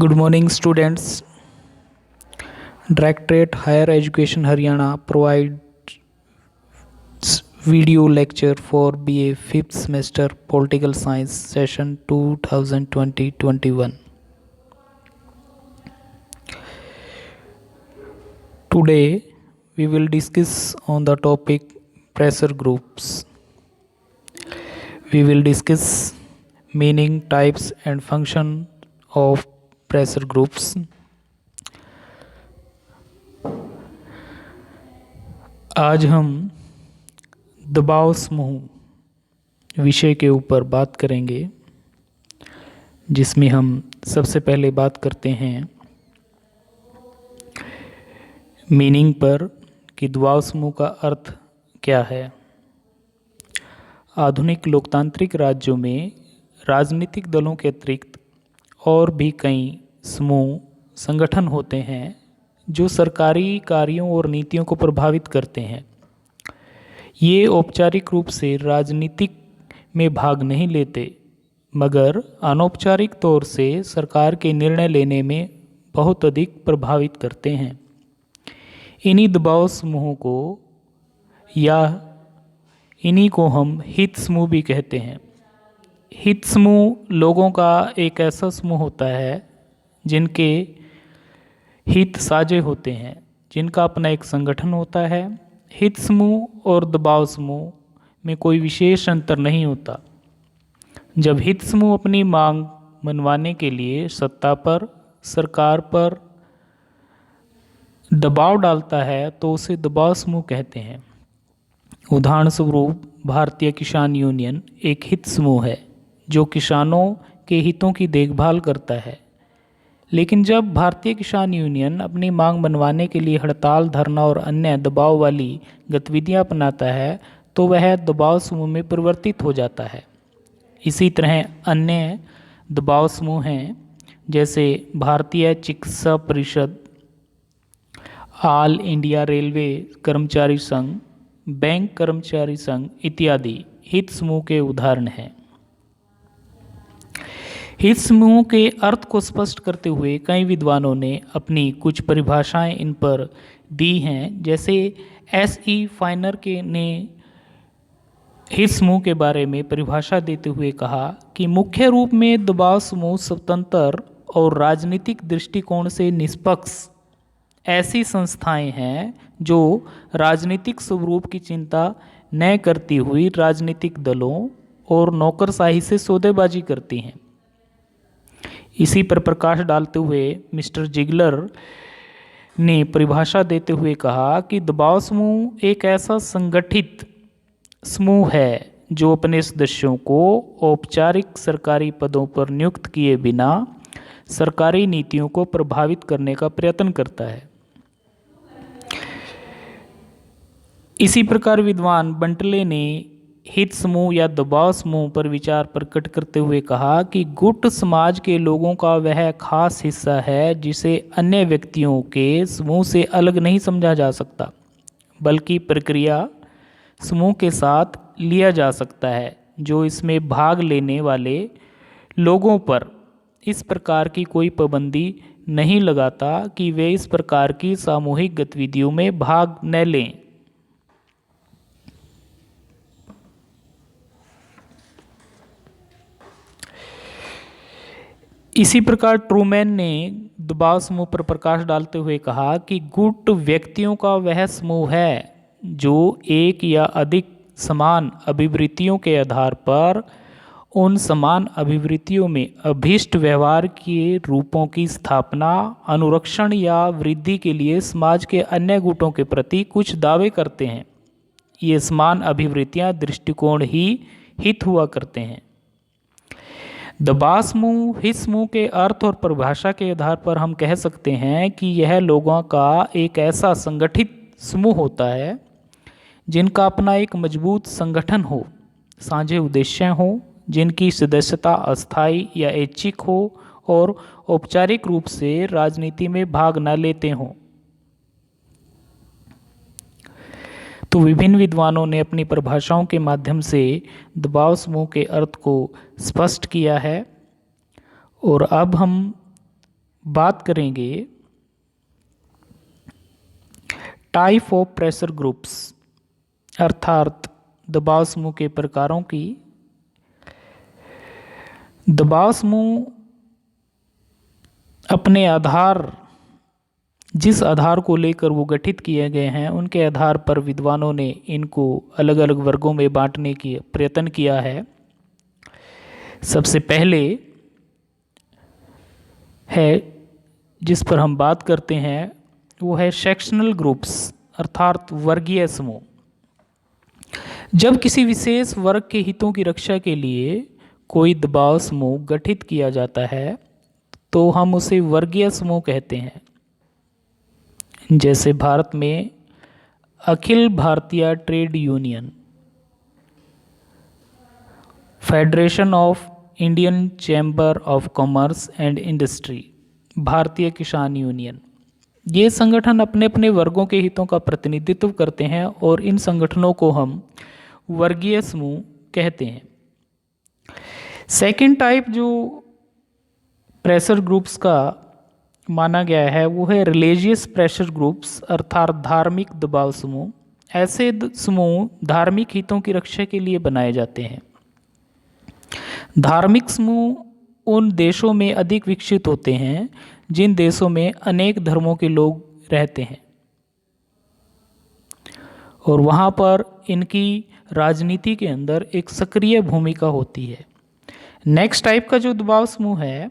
Good morning, students. Directorate Higher Education Haryana provides video lecture for BA 5th semester Political Science session 2020-21. Today we will discuss on the topic pressure groups. We will discuss meaning, types and function of pressure groups. आज हम दबाव समूह विषय के ऊपर बात करेंगे, जिसमें हम सबसे पहले बात करते हैं मीनिंग पर कि दबाव समूह का अर्थ क्या है। आधुनिक लोकतांत्रिक राज्यों में राजनीतिक दलों के अतिरिक्त और भी कई समूह संगठन होते हैं जो सरकारी कार्यों और नीतियों को प्रभावित करते हैं। ये औपचारिक रूप से राजनीतिक में भाग नहीं लेते, मगर अनौपचारिक तौर से सरकार के निर्णय लेने में बहुत अधिक प्रभावित करते हैं। इन्हीं दबाव समूहों को या इन्हीं को हम हित समूह भी कहते हैं। हित समूह लोगों का एक ऐसा समूह होता है जिनके हित साझे होते हैं, जिनका अपना एक संगठन होता है। हित समूह और दबाव समूह में कोई विशेष अंतर नहीं होता। जब हित समूह अपनी मांग मनवाने के लिए सत्ता पर, सरकार पर दबाव डालता है तो उसे दबाव समूह कहते हैं। उदाहरण स्वरूप भारतीय किसान यूनियन एक हित समूह है जो किसानों के हितों की देखभाल करता है। लेकिन जब भारतीय किसान यूनियन अपनी मांग मनवाने के लिए हड़ताल, धरना और अन्य दबाव वाली गतिविधियां अपनाता है तो वह दबाव समूह में परिवर्तित हो जाता है। इसी तरह अन्य दबाव समूह हैं, जैसे भारतीय चिकित्सा परिषद, ऑल इंडिया रेलवे कर्मचारी संघ, बैंक कर्मचारी संघ इत्यादि हित समूह के उदाहरण हैं। हित समूह के अर्थ को स्पष्ट करते हुए कई विद्वानों ने अपनी कुछ परिभाषाएं इन पर दी हैं। जैसे S.E. फाइनर ने हित समूह के बारे में परिभाषा देते हुए कहा कि मुख्य रूप में दबाव समूह स्वतंत्र और राजनीतिक दृष्टिकोण से निष्पक्ष ऐसी संस्थाएं हैं जो राजनीतिक स्वरूप की चिंता न करती हुई राजनीतिक दलों और नौकरशाही से सौदेबाजी करती हैं। इसी पर प्रकाश डालते हुए मिस्टर जिगलर ने परिभाषा देते हुए कहा कि दबाव समूह एक ऐसा संगठित समूह है जो अपने सदस्यों को औपचारिक सरकारी पदों पर नियुक्त किए बिना सरकारी नीतियों को प्रभावित करने का प्रयत्न करता है। इसी प्रकार विद्वान बंटले ने हित समूह या दबाव समूह पर विचार प्रकट करते हुए कहा कि गुट समाज के लोगों का वह खास हिस्सा है जिसे अन्य व्यक्तियों के समूह से अलग नहीं समझा जा सकता, बल्कि प्रक्रिया समूह के साथ लिया जा सकता है, जो इसमें भाग लेने वाले लोगों पर इस प्रकार की कोई पाबंदी नहीं लगाता कि वे इस प्रकार की सामूहिक गतिविधियों में भाग न लें। इसी प्रकार ट्रूमैन ने दबाव समूह पर प्रकाश डालते हुए कहा कि गुट व्यक्तियों का वह समूह है जो एक या अधिक समान अभिवृत्तियों के आधार पर उन समान अभिवृत्तियों में अभीष्ट व्यवहार के रूपों की स्थापना, अनुरक्षण या वृद्धि के लिए समाज के अन्य गुटों के प्रति कुछ दावे करते हैं। ये समान अभिवृत्तियां दृष्टिकोण ही हित हुआ करते हैं। दबाव समूह हित समूह के अर्थ और परिभाषा के आधार पर हम कह सकते हैं कि यह लोगों का एक ऐसा संगठित समूह होता है जिनका अपना एक मजबूत संगठन हो, साझे उद्देश्य हो, जिनकी सदस्यता अस्थायी या ऐच्छिक हो और औपचारिक रूप से राजनीति में भाग न लेते हों। तो विभिन्न विद्वानों ने अपनी परिभाषाओं के माध्यम से दबाव समूह के अर्थ को स्पष्ट किया है। और अब हम बात करेंगे टाइप ऑफ प्रेशर ग्रुप्स अर्थात दबाव समूह के प्रकारों की। दबाव समूह अपने आधार, जिस आधार को लेकर वो गठित किए गए हैं, उनके आधार पर विद्वानों ने इनको अलग अलग वर्गों में बांटने की प्रयत्न किया है। सबसे पहले है जिस पर हम बात करते हैं वो है सेक्शनल ग्रुप्स अर्थात वर्गीय समूह। जब किसी विशेष वर्ग के हितों की रक्षा के लिए कोई दबाव समूह गठित किया जाता है तो हम उसे वर्गीय समूह कहते हैं। जैसे भारत में Akhil Bharatiya trade union, federation of Indian chamber of commerce and industry, भारतीय किसान यूनियन, ये संगठन अपने अपने वर्गों के हितों का प्रतिनिधित्व करते हैं और इन संगठनों को हम वर्गीय समूह कहते हैं। सेकंड टाइप जो प्रेशर ग्रुप्स का माना गया है वो है रिलीजियस प्रेशर ग्रुप्स अर्थात धार्मिक दबाव समूह। ऐसे समूह धार्मिक हितों की रक्षा के लिए बनाए जाते हैं। धार्मिक समूह उन देशों में अधिक विकसित होते हैं जिन देशों में अनेक धर्मों के लोग रहते हैं और वहाँ पर इनकी राजनीति के अंदर एक सक्रिय भूमिका होती है। नेक्स्ट टाइप का जो दबाव समूह है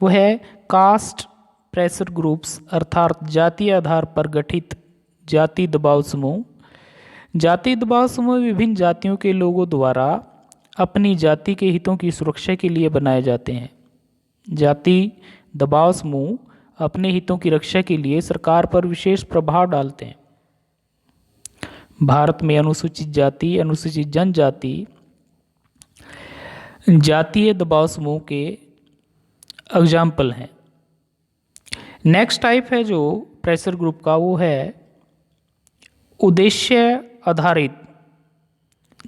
वो है कास्ट प्रेशर ग्रुप्स अर्थात जातीय आधार पर गठित जाति दबाव समूह। जाति दबाव समूह विभिन्न जातियों के लोगों द्वारा अपनी जाति के हितों की सुरक्षा के लिए बनाए जाते हैं। जाति दबाव समूह अपने हितों की रक्षा के लिए सरकार पर विशेष प्रभाव डालते हैं। भारत में अनुसूचित जाति, अनुसूचित जनजाति जातीय दबाव समूह के एग्जाम्पल हैं। नेक्स्ट टाइप है जो प्रेशर ग्रुप का वो है उद्देश्य आधारित,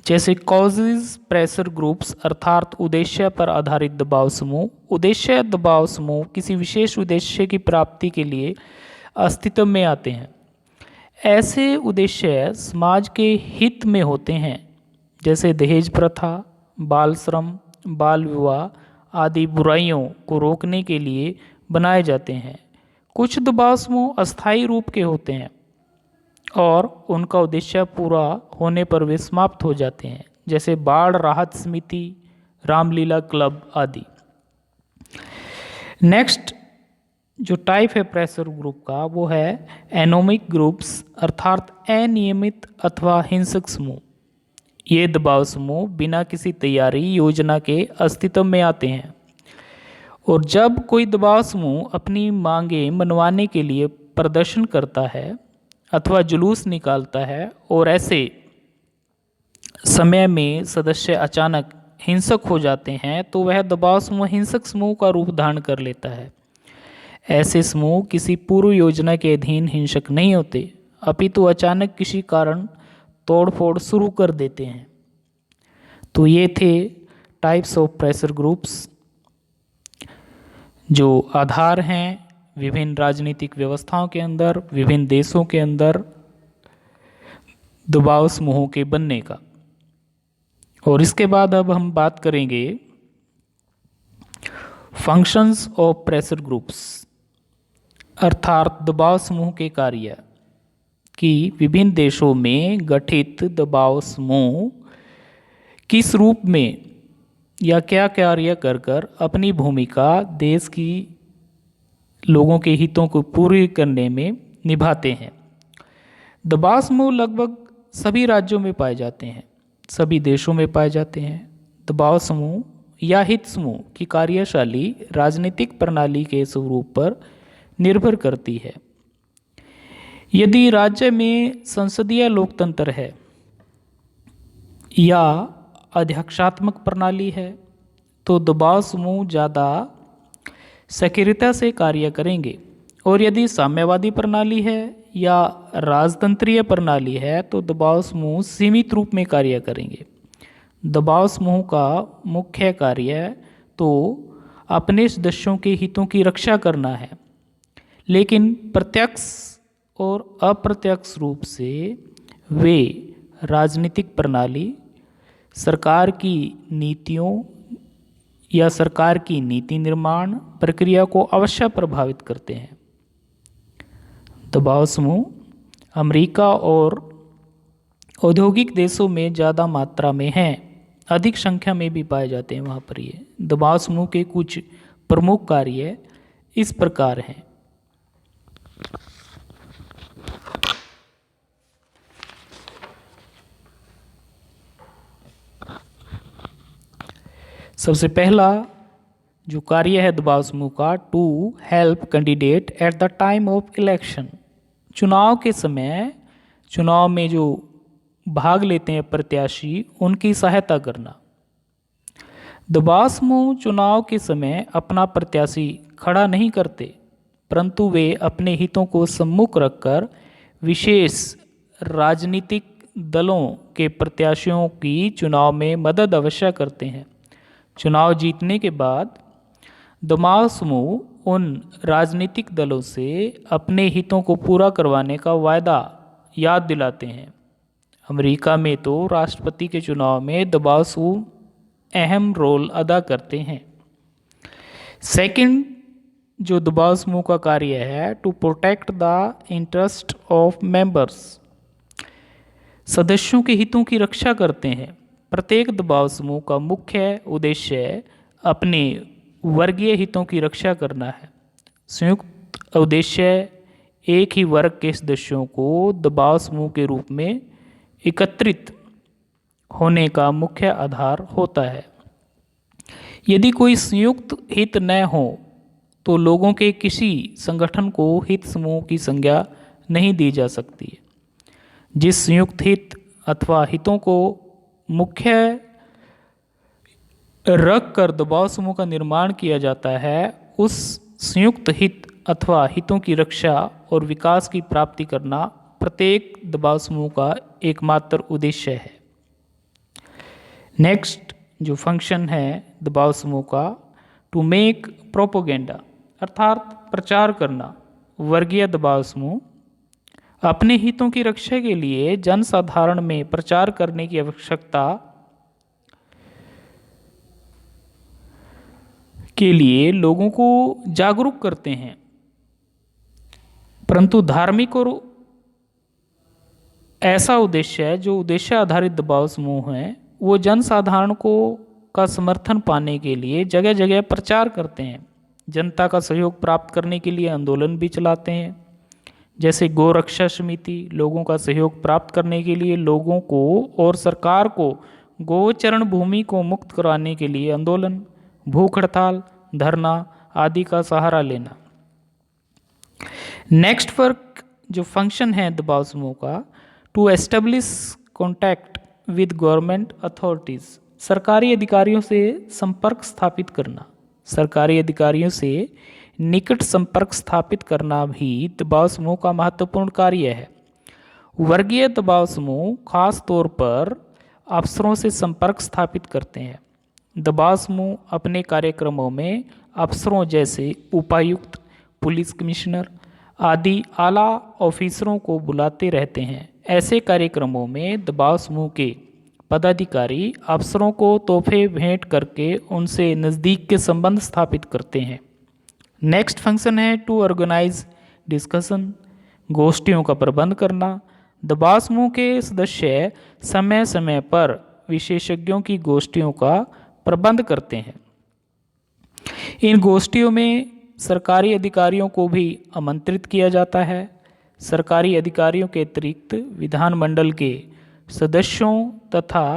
जैसे कॉजेज प्रेशर ग्रुप्स अर्थात उद्देश्य पर आधारित दबाव समूह। उद्देश्य दबाव समूह किसी विशेष उद्देश्य की प्राप्ति के लिए अस्तित्व में आते हैं। ऐसे उद्देश्य समाज के हित में होते हैं, जैसे दहेज प्रथा, बाल श्रम, बाल विवाह आदि बुराइयों को रोकने के लिए बनाए जाते हैं। कुछ दबाव समूह अस्थायी रूप के होते हैं और उनका उद्देश्य पूरा होने पर वे समाप्त हो जाते हैं, जैसे बाढ़ राहत समिति, रामलीला क्लब आदि। नेक्स्ट जो टाइप है प्रेशर ग्रुप का वो है एनोमिक ग्रुप्स अर्थात अनियमित अथवा हिंसक समूह। ये दबाव समूह बिना किसी तैयारी योजना के अस्तित्व में आते हैं और जब कोई दबाव समूह अपनी मांगें मनवाने के लिए प्रदर्शन करता है अथवा जुलूस निकालता है और ऐसे समय में सदस्य अचानक हिंसक हो जाते हैं तो वह दबाव समूह हिंसक समूह का रूप धारण कर लेता है। ऐसे समूह किसी पूर्व योजना के अधीन हिंसक नहीं होते, अपितु अचानक किसी कारण तोड़फोड़ शुरू कर देते हैं। तो ये थे टाइप्स ऑफ प्रेशर ग्रुप्स जो आधार हैं विभिन्न राजनीतिक व्यवस्थाओं के अंदर, विभिन्न देशों के अंदर दबाव समूहों के बनने का। और इसके बाद अब हम बात करेंगे फंक्शंस ऑफ प्रेशर ग्रुप्स अर्थात दबाव समूह के कार्य कि विभिन्न देशों में गठित दबाव समूह किस रूप में या क्या कार्य कर कर अपनी भूमिका देश की लोगों के हितों को पूरी करने में निभाते हैं। दबाव समूह लगभग सभी राज्यों में पाए जाते हैं, सभी देशों में पाए जाते हैं। दबाव समूह या हित समूह की कार्यशैली राजनीतिक प्रणाली के स्वरूप पर निर्भर करती है। यदि राज्य में संसदीय लोकतंत्र है या अध्यक्षात्मक प्रणाली है तो दबाव समूह ज़्यादा सक्रियता से कार्य करेंगे, और यदि साम्यवादी प्रणाली है या राजतंत्रीय प्रणाली है तो दबाव समूह सीमित रूप में कार्य करेंगे। दबाव समूह का मुख्य कार्य तो अपने सदस्यों के हितों की रक्षा करना है, लेकिन प्रत्यक्ष और अप्रत्यक्ष रूप से वे राजनीतिक प्रणाली, सरकार की नीतियों या सरकार की नीति निर्माण प्रक्रिया को अवश्य प्रभावित करते हैं। दबाव समूह अमेरिका और औद्योगिक देशों में ज़्यादा मात्रा में हैं, अधिक संख्या में भी पाए जाते हैं वहाँ पर। ये दबाव समूह के कुछ प्रमुख कार्य इस प्रकार हैं। सबसे पहला जो कार्य है दबाव समूह का, to help candidate at the time of election. चुनाव के समय, चुनाव में जो भाग लेते हैं प्रत्याशी, उनकी सहायता करना। दबाव समूह चुनाव के समय अपना प्रत्याशी खड़ा नहीं करते, परंतु वे अपने हितों को सम्मुख रखकर विशेष राजनीतिक दलों के प्रत्याशियों की चुनाव में मदद अवश्य करते हैं। चुनाव जीतने के बाद दबाव समूह उन राजनीतिक दलों से अपने हितों को पूरा करवाने का वायदा याद दिलाते हैं। अमेरिका में तो राष्ट्रपति के चुनाव में दबाव समूह अहम रोल अदा करते हैं। सेकंड जो दबाव समूह का कार्य है, to protect the interest of members. सदस्यों के हितों की रक्षा करते हैं। प्रत्येक दबाव समूह का मुख्य उद्देश्य अपने वर्गीय हितों की रक्षा करना है। संयुक्त उद्देश्य एक ही वर्ग के सदस्यों को दबाव समूह के रूप में एकत्रित होने का मुख्य आधार होता है। यदि कोई संयुक्त हित न हो तो लोगों के किसी संगठन को हित समूह की संज्ञा नहीं दी जा सकती है। जिस संयुक्त हित अथवा हितों को मुख्य रख कर दबाव समूह का निर्माण किया जाता है, उस संयुक्त हित अथवा हितों की रक्षा और विकास की प्राप्ति करना प्रत्येक दबाव समूह का एकमात्र उद्देश्य है। नेक्स्ट जो फंक्शन है दबाव समूह का, टू मेक प्रोपोगेंडा, अर्थात प्रचार करना। वर्गीय दबाव समूह अपने हितों की रक्षा के लिए जनसाधारण में प्रचार करने की आवश्यकता के लिए लोगों को जागरूक करते हैं, परंतु धार्मिक और ऐसा उद्देश्य है जो उद्देश्य आधारित दबाव समूह है, वो जनसाधारण को का समर्थन पाने के लिए जगह जगह प्रचार करते हैं। जनता का सहयोग प्राप्त करने के लिए आंदोलन भी चलाते हैं, जैसे गौ रक्षा समिति। लोगों का सहयोग प्राप्त करने के लिए लोगों को और सरकार को गोचरण भूमि को मुक्त कराने के लिए आंदोलन, भूख हड़ताल, धरना आदि का सहारा लेना। नेक्स्ट वर्क जो फंक्शन है दबाव समूह का, to establish contact with government authorities, सरकारी अधिकारियों से संपर्क स्थापित करना। सरकारी अधिकारियों से निकट संपर्क स्थापित करना भी दबाव समूह का महत्वपूर्ण कार्य है। वर्गीय दबाव समूह खास तौर पर अफसरों से संपर्क स्थापित करते हैं। दबाव समूह अपने कार्यक्रमों में अफसरों जैसे उपायुक्त, पुलिस कमिश्नर आदि आला ऑफिसरों को बुलाते रहते हैं। ऐसे कार्यक्रमों में दबाव समूह के पदाधिकारी अफसरों को तोहफे भेंट करके उनसे नज़दीक के संबंध स्थापित करते हैं। नेक्स्ट फंक्शन है टू ऑर्गेनाइज डिस्कशन, गोष्ठियों का प्रबंध करना। दबाव समूह के सदस्य समय समय पर विशेषज्ञों की गोष्ठियों का प्रबंध करते हैं। इन गोष्ठियों में सरकारी अधिकारियों को भी आमंत्रित किया जाता है। सरकारी अधिकारियों के अतिरिक्त विधानमंडल के सदस्यों तथा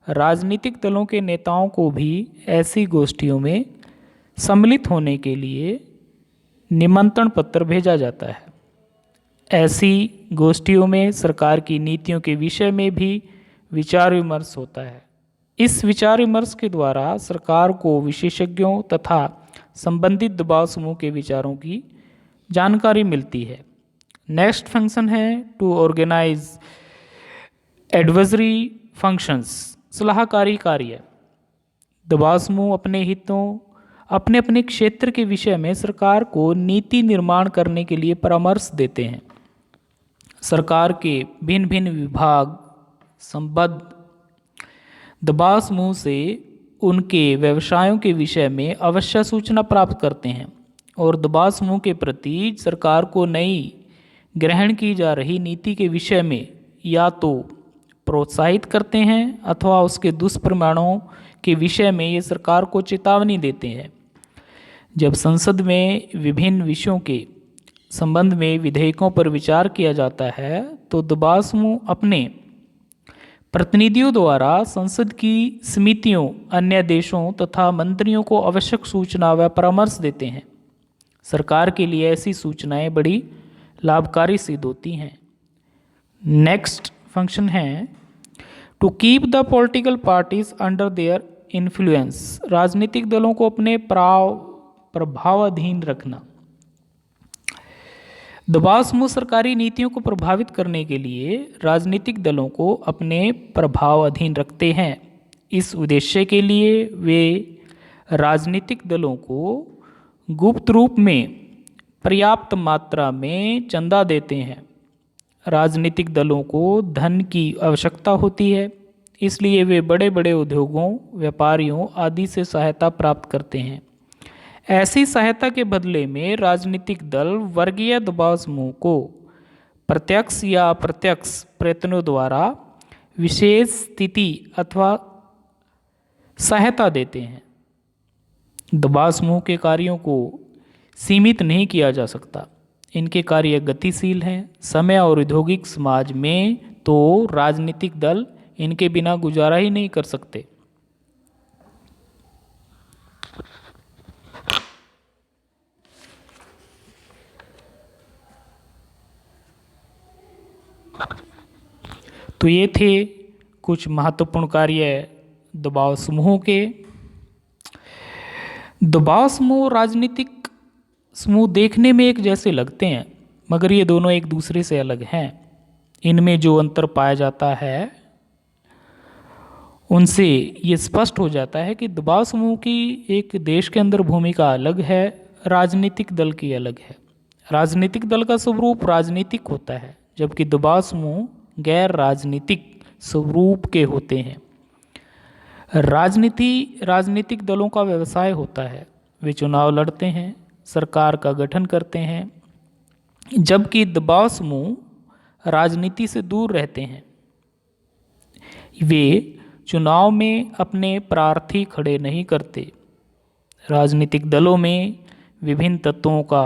राजनीतिक दलों के नेताओं को भी ऐसी गोष्ठियों में सम्मिलित होने के लिए निमंत्रण पत्र भेजा जाता है। ऐसी गोष्ठियों में सरकार की नीतियों के विषय में भी विचार विमर्श होता है। इस विचार विमर्श के द्वारा सरकार को विशेषज्ञों तथा संबंधित दबाव समूह के विचारों की जानकारी मिलती है। नेक्स्ट फंक्शन है टू ऑर्गेनाइज एडवाइजरी फंक्शंस, सलाहकारी कार्य। दबाव समूह अपने हितों अपने अपने क्षेत्र के विषय में सरकार को नीति निर्माण करने के लिए परामर्श देते हैं। सरकार के भिन्न भिन्न विभाग संबद्ध दबाव समूह से उनके व्यवसायों के विषय में अवश्य सूचना प्राप्त करते हैं और दबाव समूह के प्रति सरकार को नई ग्रहण की जा रही नीति के विषय में या तो प्रोत्साहित करते हैं अथवा उसके दुष्परिणामों के विषय में ये सरकार को चेतावनी देते हैं। जब संसद में विभिन्न विषयों के संबंध में विधेयकों पर विचार किया जाता है तो दबाव समूह अपने प्रतिनिधियों द्वारा संसद की समितियों, अन्य देशों तथा मंत्रियों को आवश्यक सूचना व परामर्श देते हैं। सरकार के लिए ऐसी सूचनाएं बड़ी लाभकारी सिद्ध होती हैं। नेक्स्ट फंक्शन है to keep the political parties under their influence, राजनीतिक दलों को अपने प्रभावाधीन रखना। दबाव समूह सरकारी नीतियों को प्रभावित करने के लिए राजनीतिक दलों को अपने प्रभाव अधीन रखते हैं। इस उद्देश्य के लिए वे राजनीतिक दलों को गुप्त रूप में पर्याप्त मात्रा में चंदा देते हैं। राजनीतिक दलों को धन की आवश्यकता होती है, इसलिए वे बड़े बड़े उद्योगों, व्यापारियों आदि से सहायता प्राप्त करते हैं। ऐसी सहायता के बदले में राजनीतिक दल वर्गीय दबाव समूह को प्रत्यक्ष या अप्रत्यक्ष प्रयत्नों द्वारा विशेष स्थिति अथवा सहायता देते हैं। दबाव समूह के कार्यों को सीमित नहीं किया जा सकता। इनके कार्य गतिशील हैं। समय और औद्योगिक समाज में तो राजनीतिक दल इनके बिना गुजारा ही नहीं कर सकते। तो ये थे कुछ महत्वपूर्ण कार्य दबाव समूहों के। दबाव समूह राजनीतिक समूह देखने में एक जैसे लगते हैं, मगर ये दोनों एक दूसरे से अलग हैं। इनमें जो अंतर पाया जाता है उनसे ये स्पष्ट हो जाता है कि दबाव समूह की एक देश के अंदर भूमिका अलग है, राजनीतिक दल की अलग है। राजनीतिक दल का स्वरूप राजनीतिक होता है, जबकि दबाव समूह गैर राजनीतिक स्वरूप के होते हैं। राजनीतिक दलों का व्यवसाय होता है। वे चुनाव लड़ते हैं, सरकार का गठन करते हैं, जबकि दबाव समूह राजनीति से दूर रहते हैं। वे चुनाव में अपने प्रार्थी खड़े नहीं करते। राजनीतिक दलों में विभिन्न तत्वों का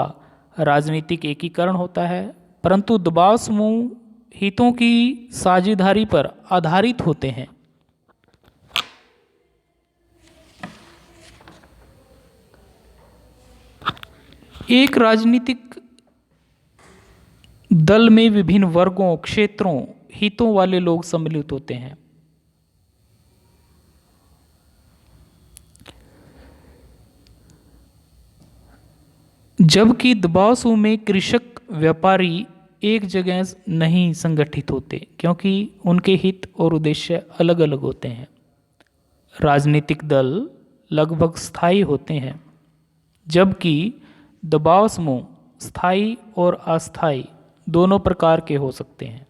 राजनीतिक एकीकरण होता है, परंतु दबाव समूह हितों की साझेदारी पर आधारित होते हैं। एक राजनीतिक दल में विभिन्न वर्गों, क्षेत्रों, हितों वाले लोग सम्मिलित होते हैं। जबकि दबाव समूह में कृषक, व्यापारी एक जगह नहीं संगठित होते, क्योंकि उनके हित और उद्देश्य अलग अलग होते हैं। राजनीतिक दल लगभग स्थायी होते हैं, जबकि दबाव समूह स्थायी और अस्थायी दोनों प्रकार के हो सकते हैं।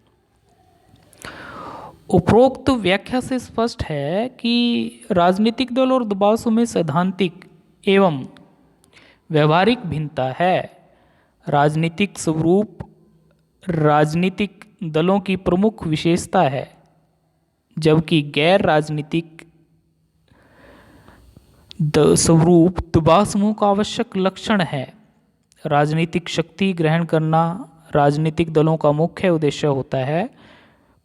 उपरोक्त व्याख्या से स्पष्ट है कि राजनीतिक दल और दबाव समूह में सैद्धांतिक एवं व्यवहारिक भिन्नता है। राजनीतिक स्वरूप राजनीतिक दलों की प्रमुख विशेषता है, जबकि गैर राजनीतिक स्वरूप दबाव समूह का आवश्यक लक्षण है। राजनीतिक शक्ति ग्रहण करना राजनीतिक दलों का मुख्य उद्देश्य होता है,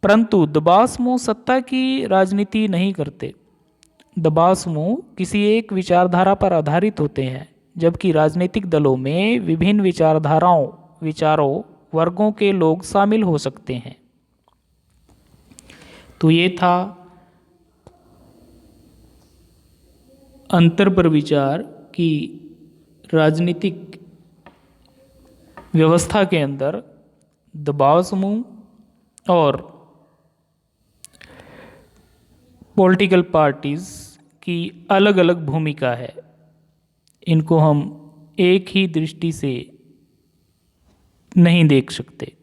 परंतु दबाव समूह सत्ता की राजनीति नहीं करते। दबाव समूह किसी एक विचारधारा पर आधारित होते हैं, जबकि राजनीतिक दलों में विभिन्न विचारों, वर्गों के लोग शामिल हो सकते हैं। तो ये था अंतर पर विचार कि राजनीतिक व्यवस्था के अंदर दबाव समूह और पॉलिटिकल पार्टीज की अलग अलग भूमिका है। इनको हम एक ही दृष्टि से नहीं देख सकते।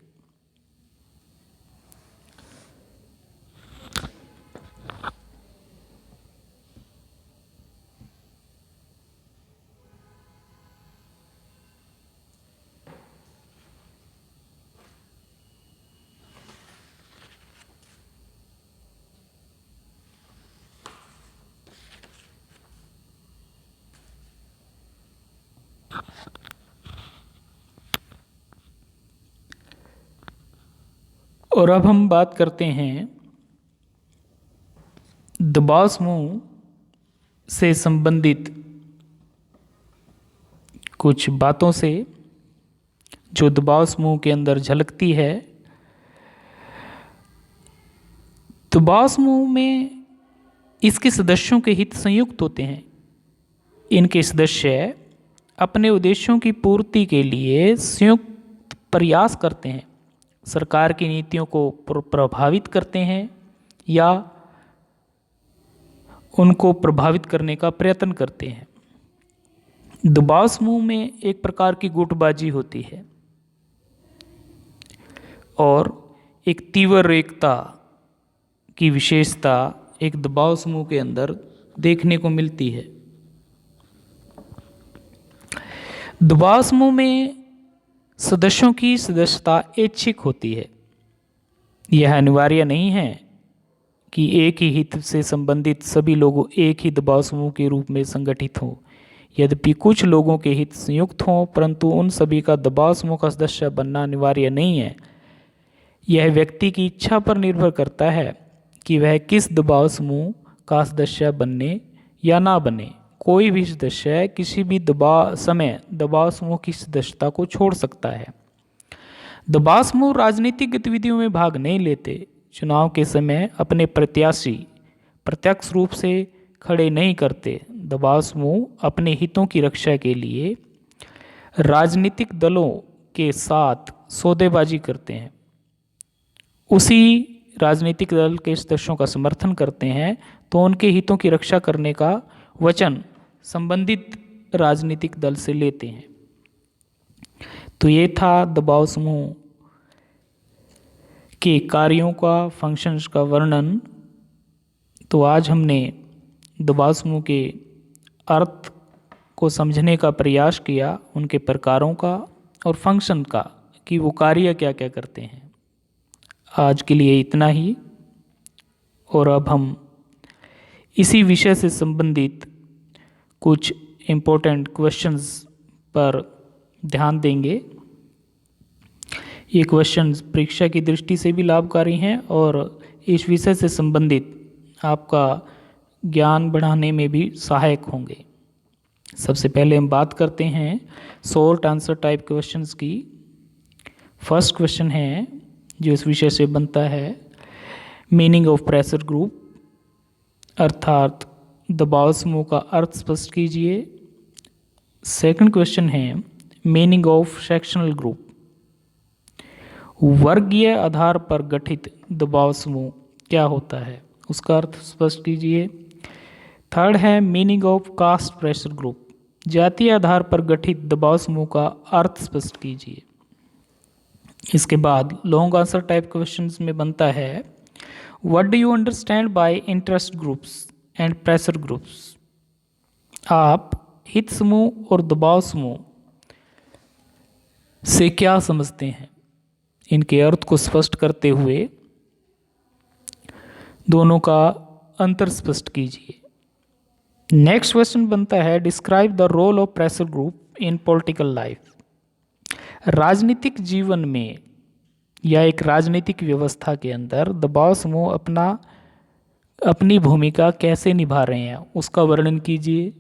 और अब हम बात करते हैं दबाव समूह से संबंधित कुछ बातों से जो दबाव समूह के अंदर झलकती है। दबाव समूह में इसके सदस्यों के हित संयुक्त होते हैं। इनके सदस्य अपने उद्देश्यों की पूर्ति के लिए संयुक्त प्रयास करते हैं, सरकार की नीतियों को प्रभावित करते हैं या उनको प्रभावित करने का प्रयत्न करते हैं। दबाव समूह में एक प्रकार की गुटबाजी होती है और एक तीव्र एकता की विशेषता एक दबाव समूह के अंदर देखने को मिलती है। दबाव समूह में सदस्यों की सदस्यता ऐच्छिक होती है। यह अनिवार्य नहीं है कि एक ही हित से संबंधित सभी लोग एक ही दबाव समूह के रूप में संगठित हों। यद्यपि कुछ लोगों के हित संयुक्त हों, परंतु उन सभी का दबाव समूह का सदस्य बनना अनिवार्य नहीं है। यह व्यक्ति की इच्छा पर निर्भर करता है कि वह किस दबाव समूह का सदस्य बनने या ना बने। कोई भी सदस्य किसी भी दबाव समूह की सदस्यता को छोड़ सकता है। दबाव समूह राजनीतिक गतिविधियों में भाग नहीं लेते। चुनाव के समय अपने प्रत्याशी प्रत्यक्ष रूप से खड़े नहीं करते। दबाव समूह अपने हितों की रक्षा के लिए राजनीतिक दलों के साथ सौदेबाजी करते हैं, उसी राजनीतिक दल के सदस्यों का समर्थन करते हैं, तो उनके हितों की रक्षा करने का वचन संबंधित राजनीतिक दल से लेते हैं। तो ये था दबाव समूह के कार्यों का, फंक्शंस का वर्णन। तो आज हमने दबाव समूह के अर्थ को समझने का प्रयास किया, उनके प्रकारों का और फंक्शन का, कि वो कार्य क्या क्या करते हैं। आज के लिए इतना ही, और अब हम इसी विषय से संबंधित कुछ इम्पोर्टेंट क्वेश्चंस पर ध्यान देंगे। ये क्वेश्चंस परीक्षा की दृष्टि से भी लाभकारी हैं और इस विषय से संबंधित आपका ज्ञान बढ़ाने में भी सहायक होंगे। सबसे पहले हम बात करते हैं शॉर्ट आंसर टाइप क्वेश्चंस की। फर्स्ट क्वेश्चन है जो इस विषय से बनता है, मीनिंग ऑफ प्रेशर ग्रुप, अर्थात दबाव समूह का अर्थ स्पष्ट कीजिए। सेकंड क्वेश्चन है मीनिंग ऑफ सेक्शनल ग्रुप, वर्गीय आधार पर गठित दबाव समूह क्या होता है, उसका अर्थ स्पष्ट कीजिए। थर्ड है meaning of caste pressure group, जातीय आधार पर गठित दबाव समूह का अर्थ स्पष्ट कीजिए। इसके बाद लॉन्ग आंसर टाइप क्वेश्चंस में बनता है, what do you understand by interest groups and pressure groups, आप हित समूह और दबाव समूह से क्या समझते हैं। इनके अर्थ को स्पष्ट करते हुए दोनों का अंतर स्पष्ट कीजिए। नेक्स्ट क्वेश्चन बनता है, describe the role of pressure group in political life, राजनीतिक जीवन में या एक राजनीतिक व्यवस्था के अंदर दबाव समूह अपनी भूमिका कैसे निभा रहे हैं, उसका वर्णन कीजिए।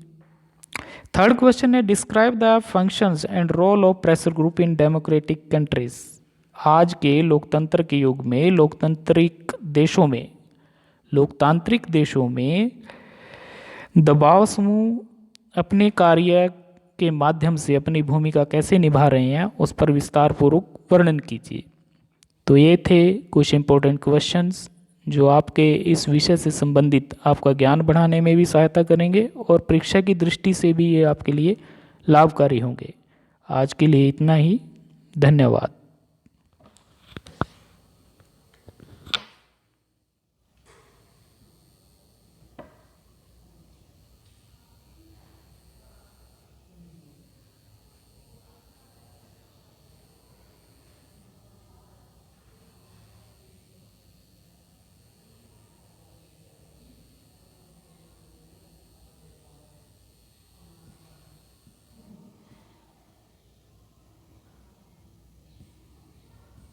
थर्ड क्वेश्चन है, describe the functions and role of pressure group in democratic countries, आज के लोकतंत्र के युग में लोकतांत्रिक देशों में दबाव समूह अपने कार्य के माध्यम से अपनी भूमिका कैसे निभा रहे हैं, उस पर विस्तार पूर्वक वर्णन कीजिए। तो ये थे कुछ इंपॉर्टेंट क्वेश्चंस। जो आपके इस विषय से संबंधित आपका ज्ञान बढ़ाने में भी सहायता करेंगे और परीक्षा की दृष्टि से भी ये आपके लिए लाभकारी होंगे। आज के लिए इतना ही। धन्यवाद।